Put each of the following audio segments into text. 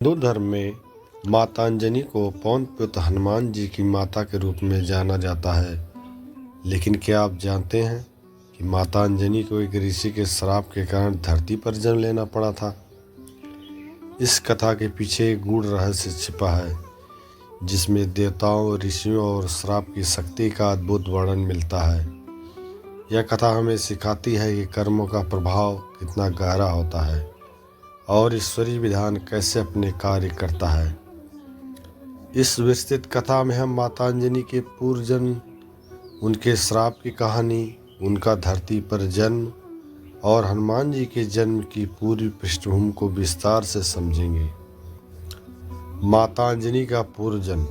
हिंदू धर्म में माता अंजनी को पौंत पुत्र हनुमान जी की माता के रूप में जाना जाता है। लेकिन क्या आप जानते हैं कि माता अंजनी को एक ऋषि के श्राप के कारण धरती पर जन्म लेना पड़ा था। इस कथा के पीछे एक गूढ़ रहस्य छिपा है, जिसमें देवताओं, ऋषियों और श्राप की शक्ति का अद्भुत वर्णन मिलता है। यह कथा हमें सिखाती है कि कर्मों का प्रभाव कितना गहरा होता है और ईश्वरीय विधान कैसे अपने कार्य करता है। इस विस्तृत कथा में हम माता अंजनी के पूर्व जन्म, उनके श्राप की कहानी, उनका धरती पर जन्म और हनुमान जी के जन्म की पूरी पृष्ठभूमि को विस्तार से समझेंगे। माता अंजनी का पूर्व जन्म।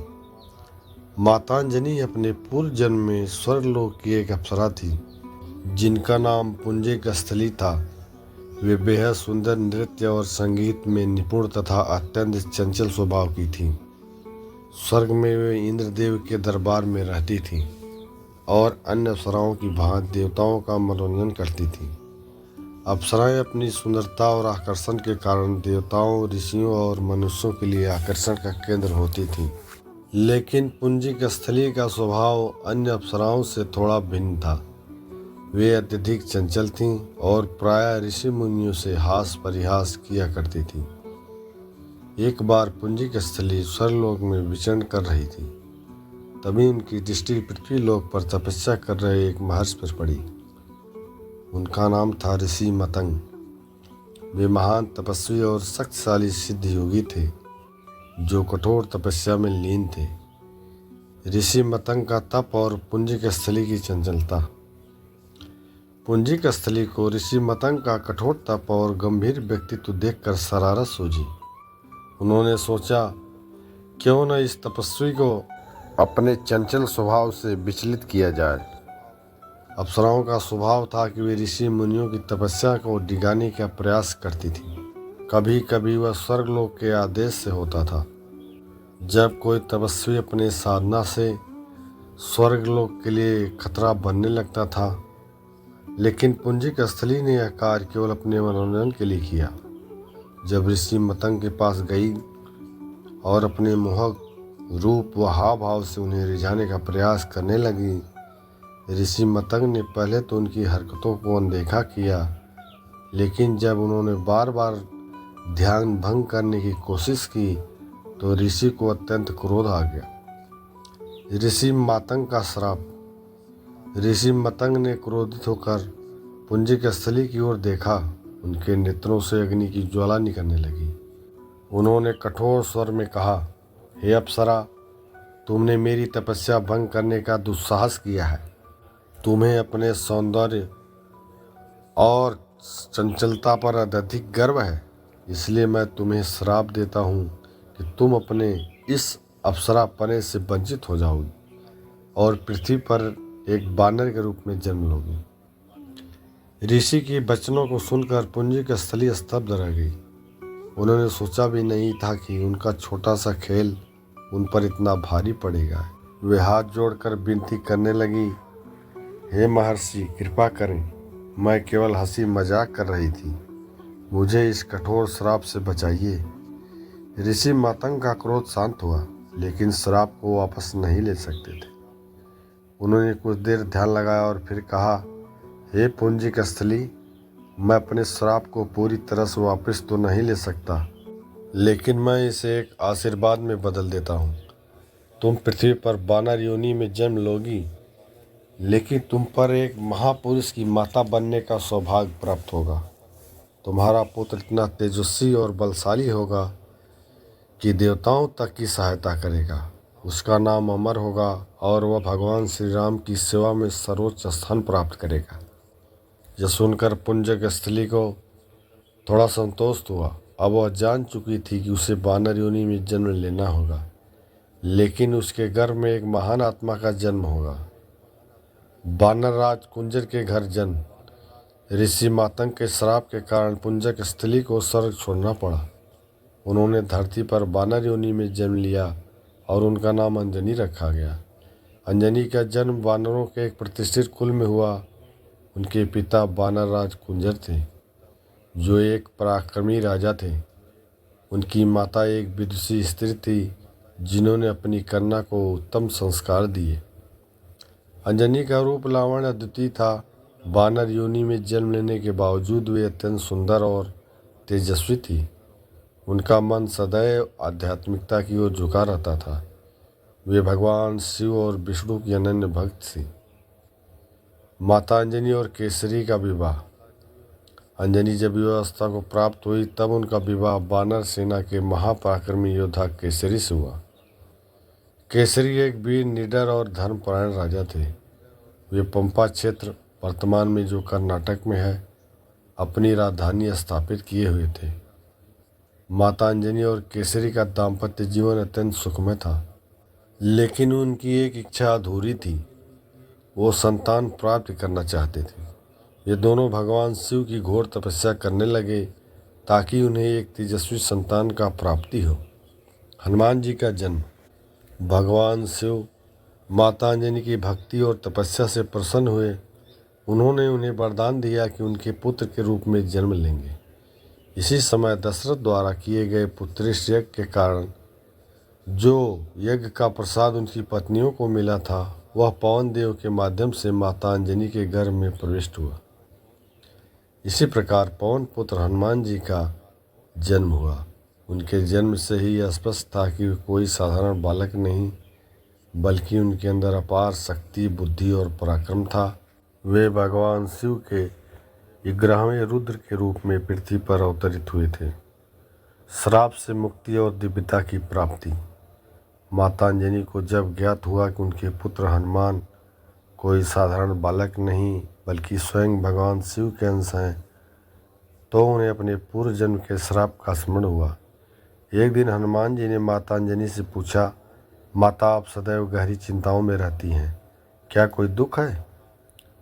माता अंजनी अपने पूर्व जन्म में स्वर्गलोक की एक अप्सरा थी, जिनका नाम पुंजिकस्थली था। वे बेहद सुंदर, नृत्य और संगीत में निपुण तथा अत्यंत चंचल स्वभाव की थीं। स्वर्ग में वे इंद्रदेव के दरबार में रहती थीं और अन्य अप्सराओं की भांति देवताओं का मनोरंजन करती थीं। अप्सराएं अपनी सुंदरता और आकर्षण के कारण देवताओं, ऋषियों और मनुष्यों के लिए आकर्षण का केंद्र होती थीं। लेकिन पुंजिकस्थली का स्वभाव अन्य अप्सराओं से थोड़ा भिन्न था। वे अत्यधिक चंचल थीं और प्रायः ऋषि मुनियों से हास परिहास किया करती थीं। एक बार पुंजिकस्थली स्वर्गलोक में विचरण कर रही थी। तभी उनकी दृष्टि पृथ्वी लोक पर तपस्या कर रहे एक महर्षि पर पड़ी। उनका नाम था ऋषि मतंग। वे महान तपस्वी और शक्तिशाली सिद्ध योगी थे, जो कठोर तपस्या में लीन थे। ऋषि मतंग का तप और पुंजिकस्थली की चंचलता। पुंजिकस्थली को ऋषि मतंग का कठोर तप और गंभीर व्यक्तित्व देखकर शरारत सूझी। उन्होंने सोचा, क्यों न इस तपस्वी को अपने चंचल स्वभाव से विचलित किया जाए। अप्सराओं का स्वभाव था कि वे ऋषि मुनियों की तपस्या को डिगाने का प्रयास करती थी। कभी कभी वह स्वर्गलोक के आदेश से होता था। जब कोई तपस्वी अपने साधना से स्वर्गलोक के लिए खतरा बनने लगता था। लेकिन पुंजिकस्थली ने यह कार्य केवल अपने मनोरंजन के लिए किया। जब ऋषि मतंग के पास गई और अपने मोहक रूप व हाव भाव से उन्हें रिझाने का प्रयास करने लगी, ऋषि मतंग ने पहले तो उनकी हरकतों को अनदेखा किया, लेकिन जब उन्होंने बार बार ध्यान भंग करने की कोशिश की तो ऋषि को अत्यंत क्रोध आ गया। ऋषि मतंग का श्राप। ऋषि मतंग ने क्रोधित होकर पुंजिकस्थली की ओर देखा। उनके नेत्रों से अग्नि की ज्वाला निकलने लगी। उन्होंने कठोर स्वर में कहा, हे अप्सरा, तुमने मेरी तपस्या भंग करने का दुस्साहस किया है। तुम्हें अपने सौंदर्य और चंचलता पर अत्यधिक गर्व है, इसलिए मैं तुम्हें श्राप देता हूँ कि तुम अपने इस अप्सरापने से वंचित हो जाओगी और पृथ्वी पर एक बानर के रूप में जन्म लोगी। ऋषि के वचनों को सुनकर पुंजिकस्थली स्तब्ध रह गई। उन्होंने सोचा भी नहीं था कि उनका छोटा सा खेल उन पर इतना भारी पड़ेगा। वे हाथ जोड़कर विनती करने लगी, हे महर्षि, कृपा करें, मैं केवल हंसी मजाक कर रही थी। मुझे इस कठोर श्राप से बचाइए। ऋषि मतंग का क्रोध शांत हुआ, लेकिन श्राप को वापस नहीं ले सकते थे। उन्होंने कुछ देर ध्यान लगाया और फिर कहा, हे पुंजिकस्थली, मैं अपने श्राप को पूरी तरह से वापस तो नहीं ले सकता, लेकिन मैं इसे एक आशीर्वाद में बदल देता हूँ। तुम पृथ्वी पर बानर योनि में जन्म लोगी, लेकिन तुम पर एक महापुरुष की माता बनने का सौभाग्य प्राप्त होगा। तुम्हारा पुत्र इतना तेजस्वी और बलशाली होगा कि देवताओं तक की सहायता करेगा। उसका नाम अमर होगा और वह भगवान श्री राम की सेवा में सर्वोच्च स्थान प्राप्त करेगा। यह सुनकर पुंजिकस्थली को थोड़ा संतोष हुआ। अब वह जान चुकी थी कि उसे बानर योनि में जन्म लेना होगा, लेकिन उसके गर्भ में एक महान आत्मा का जन्म होगा। बानर राज कुंजर के घर जन्म। ऋषि मतंग के श्राप के कारण पुंजिकस्थली को स्वर्ग छोड़ना पड़ा। उन्होंने धरती पर बानर योनि में जन्म लिया और उनका नाम अंजनी रखा गया। अंजनी का जन्म बानरों के एक प्रतिष्ठित कुल में हुआ। उनके पिता बानर राज कुंजर थे, जो एक पराक्रमी राजा थे। उनकी माता एक विदुषी स्त्री थी जिन्होंने अपनी कन्या को उत्तम संस्कार दिए। अंजनी का रूप लावण्य अद्वितीय था। वानर योनि में जन्म लेने के बावजूद वे अत्यंत सुंदर और तेजस्वी थी। उनका मन सदैव आध्यात्मिकता की ओर झुका रहता था। वे भगवान शिव और विष्णु की अनन्य भक्त थी। माता अंजनी और केसरी का विवाह। अंजनी जब युवावस्था को प्राप्त हुई तब उनका विवाह वानर सेना के महापराक्रमी योद्धा केसरी से हुआ। केसरी एक वीर, निडर और धर्मपरायण राजा थे। वे पंपा क्षेत्र, वर्तमान में जो कर्नाटक में है, अपनी राजधानी स्थापित किए हुए थे। माता अंजनी और केसरी का दाम्पत्य जीवन अत्यंत सुखमय था, लेकिन उनकी एक इच्छा अधूरी थी। वो संतान प्राप्त करना चाहते थे। ये दोनों भगवान शिव की घोर तपस्या करने लगे ताकि उन्हें एक तेजस्वी संतान का प्राप्ति हो। हनुमान जी का जन्म। भगवान शिव माता अंजनी की भक्ति और तपस्या से प्रसन्न हुए। उन्होंने उन्हें वरदान दिया कि उनके पुत्र के रूप में जन्म लेंगे। इसी समय दशरथ द्वारा किए गए पुत्रेश यज्ञ के कारण जो यज्ञ का प्रसाद उनकी पत्नियों को मिला था, वह पवन देव के माध्यम से माता अंजनी के गर्भ में प्रविष्ट हुआ। इसी प्रकार पवन पुत्र हनुमान जी का जन्म हुआ। उनके जन्म से ही यह स्पष्ट था कि वे कोई साधारण बालक नहीं, बल्कि उनके अंदर अपार शक्ति, बुद्धि और पराक्रम था। वे भगवान शिव के 11वें रुद्र के रूप में पृथ्वी पर अवतरित हुए थे। श्राप से मुक्ति और दिव्यता की प्राप्ति। माता अंजनी को जब ज्ञात हुआ कि उनके पुत्र हनुमान कोई साधारण बालक नहीं बल्कि स्वयं भगवान शिव के अंश हैं, तो उन्हें अपने पूर्व जन्म के श्राप का स्मरण हुआ। एक दिन हनुमान जी ने माता अंजनी से पूछा, माता आप सदैव गहरी चिंताओं में रहती हैं, क्या कोई दुख है?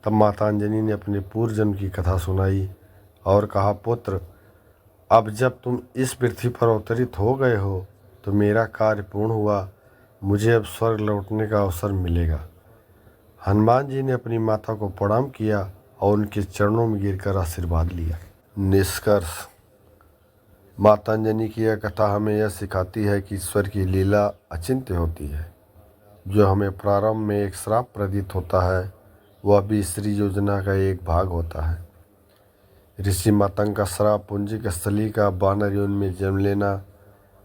तब माता अंजनी ने अपने पूर्व जन्म की कथा सुनाई और कहा, पुत्र अब जब तुम इस पृथ्वी पर अवतरित हो गए हो तो मेरा कार्य पूर्ण हुआ। मुझे अब स्वर्ग लौटने का अवसर मिलेगा। हनुमान जी ने अपनी माता को प्रणाम किया और उनके चरणों में गिरकर आशीर्वाद लिया। निष्कर्ष। माता अंजनी की यह कथा हमें यह सिखाती है कि ईश्वर की लीला अचिंत्य होती है। जो हमें प्रारंभ में एक श्राप प्रतीत होता है, वह भी ईश्वरी योजना का एक भाग होता है। ऋषि मातंग का श्राप, पुंजिक स्थली का वानर योनि में जन्म लेना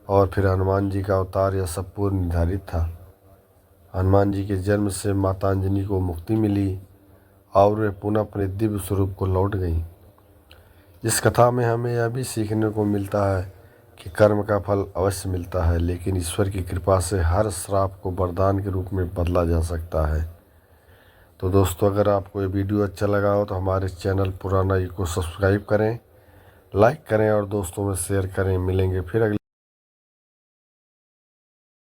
और फिर हनुमान जी का अवतार, यह सब पूर्व निर्धारित था। हनुमान जी के जन्म से माता अंजनी को मुक्ति मिली और वे पुनः अपने दिव्य स्वरूप को लौट गईं। इस कथा में हमें यह भी सीखने को मिलता है कि कर्म का फल अवश्य मिलता है, लेकिन ईश्वर की कृपा से हर श्राप को वरदान के रूप में बदला जा सकता है। तो दोस्तों, अगर आपको ये वीडियो अच्छा लगा हो तो हमारे चैनल पुराना को सब्सक्राइब करें, लाइक करें और दोस्तों में शेयर करें। मिलेंगे फिर अगले